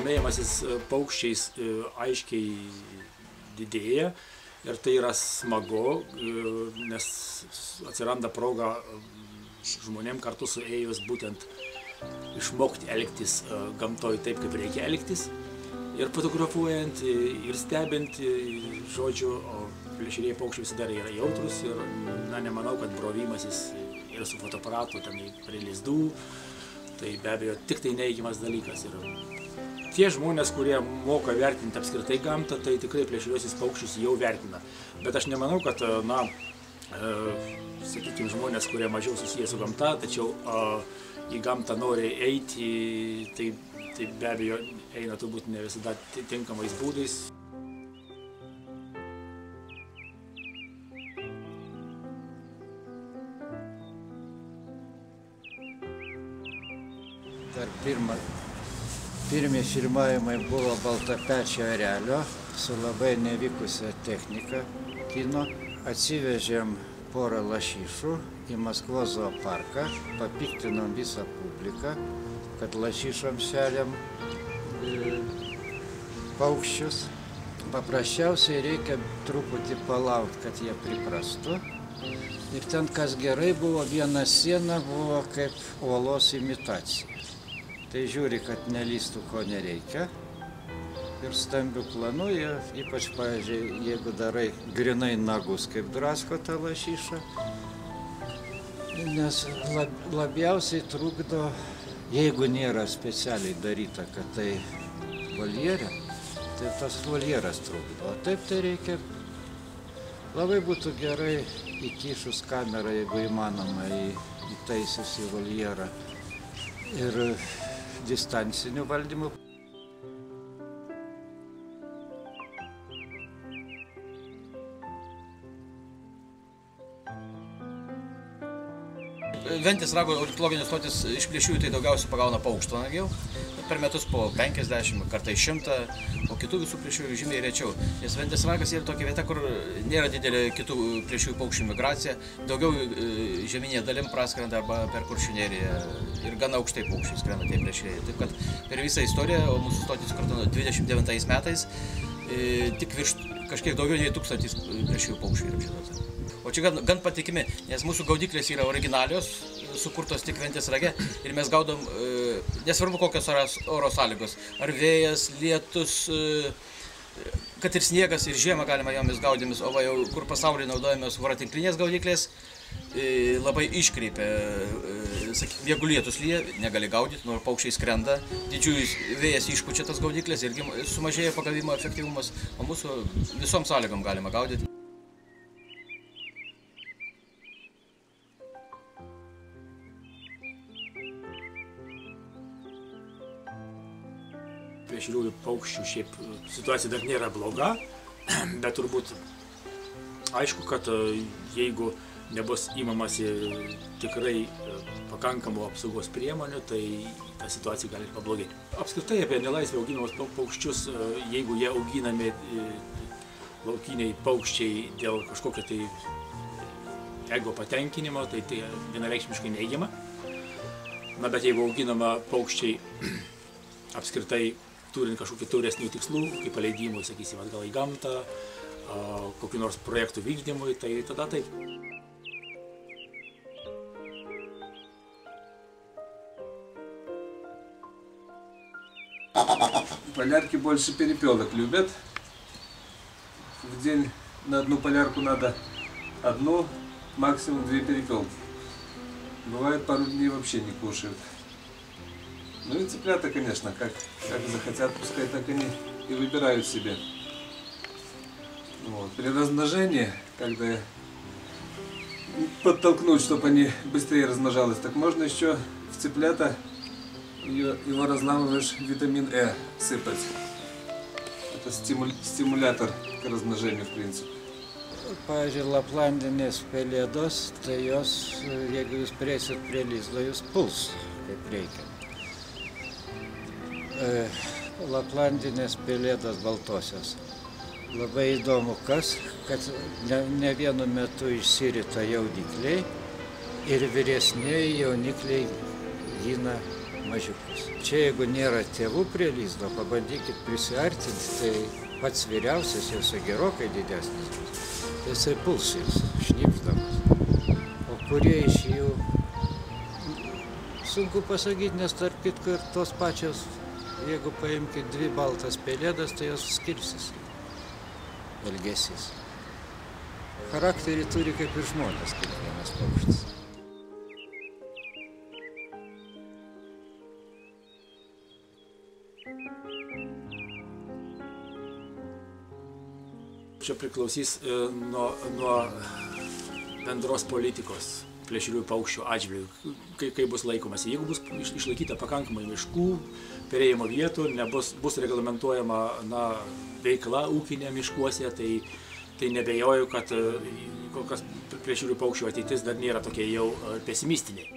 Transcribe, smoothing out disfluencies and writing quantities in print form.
domėjimasis paukščiais aiškiai didėja ir tai yra smagu, nes atsiranda proga žmonėm kartu suėjus būtent išmokti elgtis gamtoj taip, kaip reikia elgtis. Ir fotografuojant, ir stebint, žodžiu, o plėšrieji paukščiai visada yra jautrus ir nemanau, kad brovimasis ir su fotoaparatu prie lizdų, tai be abejo tik tai neigiamas dalykas. Ir tie žmonės, kurie moka vertinti apskritai gamtą, tai tikrai plėšriuosius paukščius jau vertina. Bet aš nemanau, kad, sakykime, žmonės, kurie mažiau susiję su gamta, tačiau į gamtą nori eiti, tai be abejo eina turbūt ne visada tinkamais būdais. Dar pirmi filmavimai buvo baltapečio erelio su labai nevykusia technika kino. Atsivežėm porą lašišų į Maskvos zooparką, papiktinom visą publiką, kad lašišom šeriam paukščius. Paprasčiausiai reikia truputį palaukti, kad jie priprastų. Ir ten, kas gerai buvo, viena siena buvo kaip uolos imitacija. Tai žiūri, kad nelystų, ko nereikia. Ir stambių planų, ypač, pavyzdžiui, jeigu darai grinai nagus, kaip drasko tą lašišą, nes labiausiai trukdo, jeigu nėra specialiai daryta, kad tai voljere, tai tas voljeras trukdo. O taip tai reikia, labai būtų gerai įkišus kamerą, jeigu įmanoma, įtaisius į voljerą ir distanciniu valdymu. Ventės rago ornitologinės stotis iš plėšriųjų tai daugiausiai pagauna paukštvanagių. Per metus po 50, kartais 100, o kitų visų plėšriųjų žymiai rečiau. Nes Ventės ragas yra tokia vieta, kur nėra didelė kitų plėšriųjų paukščių migracija. Daugiau žeminė dalim praskrenda arba per Kuršių neriją ir gana aukštai paukščiai skrenda tie plėšrieji. Taip kad per visą istoriją, o mūsų stotis kartu 29 metais, tik virš kažkiek daugiau nei 1000 plėšriųjų paukščių yra apžieduota. O čia gan patikimi, nes mūsų gaudyklės yra originalios, sukurtos tik Ventės rage ir mes gaudom, nesvarbu kokios oro sąlygos, ar vėjas, lietus, kad ir sniegas ir žiemą galima jomis gaudymis, o va jau kur pasaulyje naudojamės voratinklinės gaudyklės, labai iškreipia, sakykime, jeigu lietus lyja, negali gaudyti, nors paukščiai skrenda, didžiulis vėjas išpučia tas gaudyklės irgi sumažėja pagavimo efektyvumas, o mūsų visom sąlygom galima gaudyti. Plėšriųjų paukščių šiaip situacija dar nėra bloga, bet turbūt aišku, kad jeigu nebus įmamasi tikrai pakankamų apsaugos priemonių, tai ta situacija gali pablogėti. Apskritai apie nelaisvę auginamus paukščius, jeigu jie auginami laukiniai paukščiai dėl kažkokio tai ego patenkinimo, tai vienareikšmiškai neigiama. Bet jeigu auginama paukščiai apskritai turint kažkokių tauresnių tikslų, kaip paleidimui, sakysim, atgal į gamtą, kokių nors projektų vykdymui, tai tada taip. Полярки больше перепелок любят. В день на одну полярку надо одну, максимум 2 перепелки. Бывает, пару дней вообще не кушают. Ну и цыплята, конечно, как захотят, пускай так они и выбирают себе. Вот. При размножении, когда подтолкнуть, чтобы они быстрее размножалось, так можно еще в цыплята его разламываешь витамин Э сыпать. Это стимулятор к размножению, в принципе. Pavyzdžiui, laplandinės pelėdos, tai jos, jeigu jūs prieisit prie lizdo, jūs puls kaip reikia. Laplandinės pelėdos baltosios. Labai įdomu kas, kad ne vienu metu išsirita jaunikliai ir vyresnieji jaunikliai gina mažiukus. Čia jeigu nėra tėvų prie lizdo, pabandykit prisiartinti, tai pats vyriausias, jisai gerokai didesnis bus. Tai jisai puls jūs, šnipždamas. O kurie iš jų, sunku pasakyti, nes tarp kitko ir tos pačios, jeigu paimkit 2 baltas pelėdas, tai jos skirsis elgesys. Charakterį turi kaip ir žmonės, kiekvienas paukštis. Čia priklausys nuo bendros politikos plėšriųjų paukščių atžvilgių, kaip bus laikomasi. Jeigu bus išlaikyta pakankamai miškų, perėjimo vietų, bus reglamentuojama veikla ūkinė miškuose, tai nebejoju, kad kol kas plėšriųjų paukščių ateitis dar nėra tokia jau pesimistinė.